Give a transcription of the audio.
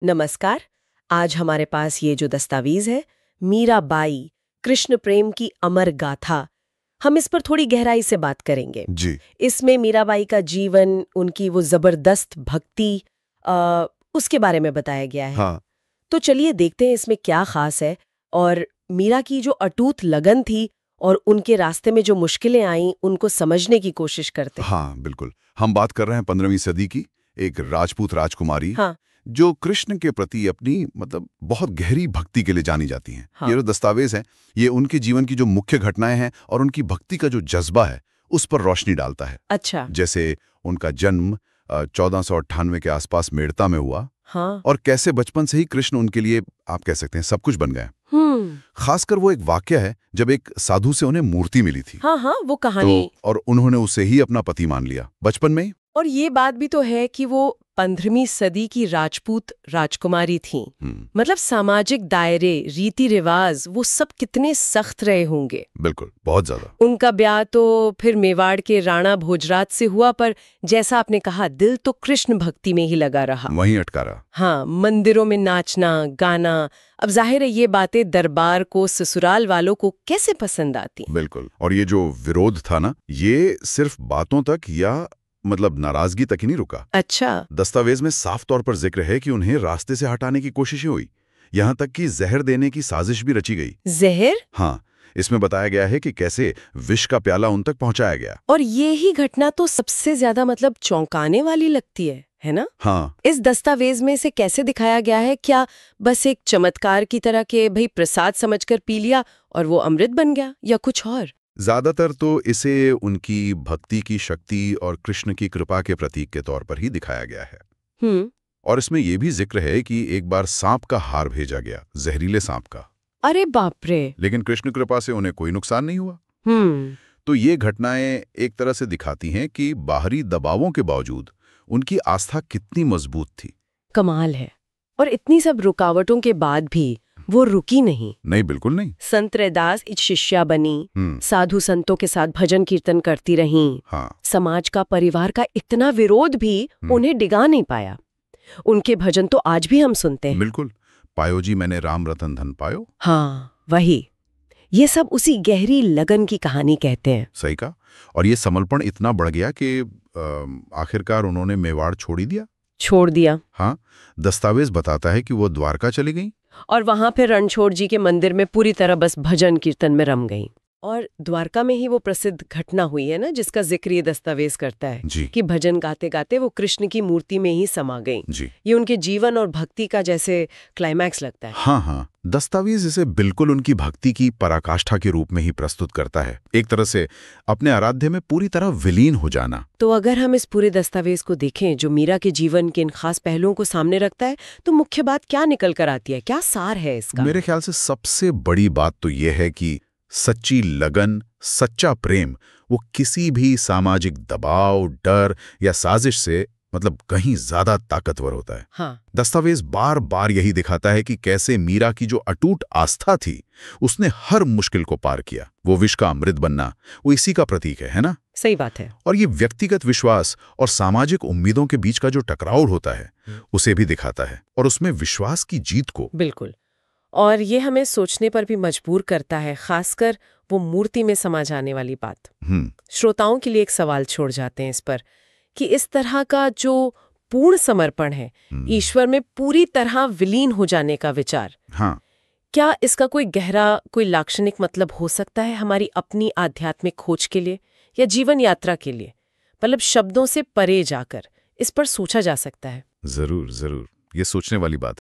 नमस्कार। आज हमारे पास ये जो दस्तावेज है, मीराबाई कृष्ण प्रेम की अमर गाथा, हम इस पर थोड़ी गहराई से बात करेंगे जी। इसमें मीराबाई का जीवन, उनकी वो जबरदस्त भक्ति, उसके बारे में बताया गया है। हाँ। तो चलिए देखते हैं इसमें क्या खास है, और मीरा की जो अटूट लगन थी और उनके रास्ते में जो मुश्किलें आईं उनको समझने की कोशिश करते हैं। हाँ, बिल्कुल। हम बात कर रहे हैं 15वीं सदी की एक राजपूत राजकुमारी, हाँ। जो कृष्ण के प्रति अपनी बहुत गहरी भक्ति के लिए जानी जाती हैं। हाँ। ये जो दस्तावेज है, ये उनके जीवन की जो मुख्य घटनाएं हैं और उनकी भक्ति का जो जज्बा है, उस पर रोशनी डालता है। अच्छा। जैसे उनका जन्म 1498 के आसपास मेड़ता में हुआ। हाँ। और कैसे बचपन से ही कृष्ण उनके लिए, आप कह सकते हैं, सब कुछ बन गए। खासकर वो एक वाक्य है जब एक साधु से उन्हें मूर्ति मिली थी। हाँ हाँ, वो कहानी। और उन्होंने उसे ही अपना पति मान लिया बचपन में ही। और ये बात भी तो है कि वो 15वीं सदी की राजपूत राजकुमारी थीं। मतलब सामाजिक दायरे, रीति रिवाज, वो सब कितने सख्त रहे होंगे। बिल्कुल, बहुत ज्यादा। उनका ब्याह तो फिर मेवाड़ के राणा भोजराज से हुआ, पर जैसा आपने कहा, दिल तो कृष्ण भक्ति में ही लगा रहा। वहीं अटका रहा। हाँ, मंदिरों में नाचना गाना। अब जाहिर है ये बातें दरबार को, ससुराल वालों को कैसे पसंद आती। बिल्कुल। और ये जो विरोध था ना, ये सिर्फ बातों तक या नाराजगी तक ही नहीं रुका। अच्छा। दस्तावेज में साफ तौर पर जिक्र है कि उन्हें रास्ते से हटाने की कोशिशें हुई, यहाँ तक कि जहर देने की साजिश भी रची गई। जहर? हाँ, इसमें बताया गया है कि कैसे विष का प्याला उन तक पहुंचाया गया। और ये ही घटना तो सबसे ज्यादा चौंकाने वाली लगती है ना? हाँ। इस दस्तावेज में से कैसे दिखाया गया है, क्या बस एक चमत्कार की तरह के भाई प्रसाद समझकर पी लिया और वो अमृत बन गया, या कुछ और? ज्यादातर तो इसे उनकी भक्ति की शक्ति और कृष्ण की कृपा के प्रतीक के तौर पर ही दिखाया गया है। और इसमें यह भी जिक्र है कि एक बार सांप का हार भेजा गया, जहरीले सांप का। अरे बाप रे! लेकिन कृष्ण कृपा से उन्हें कोई नुकसान नहीं हुआ। तो ये घटनाएं एक तरह से दिखाती हैं कि बाहरी दबावों के बावजूद उनकी आस्था कितनी मजबूत थी। कमाल है। और इतनी सब रुकावटों के बाद भी वो रुकी नहीं। नहीं, बिल्कुल नहीं। संत रैदास एक शिष्या बनी, साधु संतों के साथ भजन कीर्तन करती रहीं। हाँ। समाज का, परिवार का इतना विरोध भी उन्हें डिगा नहीं पाया। उनके भजन तो आज भी हम सुनते हैं। बिल्कुल। पायो जी मैंने राम रतन धन पायो। हाँ, वही। ये सब उसी गहरी लगन की कहानी कहते हैं। सही कहा। और ये समर्पण इतना बढ़ गया कि आखिरकार उन्होंने मेवाड़ छोड़ दिया। हाँ, दस्तावेज बताता है कि वो द्वारका चली गई और वहां फिर रणछोड़ जी के मंदिर में पूरी तरह बस भजन कीर्तन में रम गई। और द्वारका में ही वो प्रसिद्ध घटना हुई है ना, जिसका जिक्र ये दस्तावेज करता है जी। कि भजन गाते गाते वो कृष्ण की मूर्ति में ही समा गई। जी। ये उनके जीवन और भक्ति का जैसे क्लाइमैक्स लगता है। हाँ हाँ, दस्तावेज इसे बिल्कुल उनकी भक्ति की पराकाष्ठा के रूप में ही प्रस्तुत करता है, एक तरह से अपने आराध्य में पूरी तरह विलीन हो जाना। तो अगर हम इस पूरे दस्तावेज को देखें, जो मीरा के जीवन के इन खास पहलुओं को सामने रखता है, तो मुख्य बात क्या निकल कर आती है, क्या सार है इसका? मेरे ख्याल से सबसे बड़ी बात तो यह है कि सच्ची लगन, सच्चा प्रेम, वो किसी भी सामाजिक दबाव, डर या साजिश से कहीं ज्यादा ताकतवर होता है। हाँ। दस्तावेज बार बार यही दिखाता है कि कैसे मीरा की जो अटूट आस्था थी, उसने हर मुश्किल को पार किया। वो विष का अमृत बनना, वो इसी का प्रतीक है ना? सही बात है। और ये व्यक्तिगत विश्वास और सामाजिक उम्मीदों के बीच का जो टकराव होता है, उसे भी दिखाता है, और उसमें विश्वास की जीत को। बिल्कुल। और ये हमें सोचने पर भी मजबूर करता है, खासकर वो मूर्ति में समा जाने वाली बात। श्रोताओं के लिए एक सवाल छोड़ जाते हैं इस पर, कि इस तरह का जो पूर्ण समर्पण है, ईश्वर में पूरी तरह विलीन हो जाने का विचार, हाँ, क्या इसका कोई गहरा, कोई लाक्षणिक मतलब हो सकता है हमारी अपनी आध्यात्मिक खोज के लिए या जीवन यात्रा के लिए? शब्दों से परे जाकर इस पर सोचा जा सकता है। जरूर जरूर, ये सोचने वाली बात है।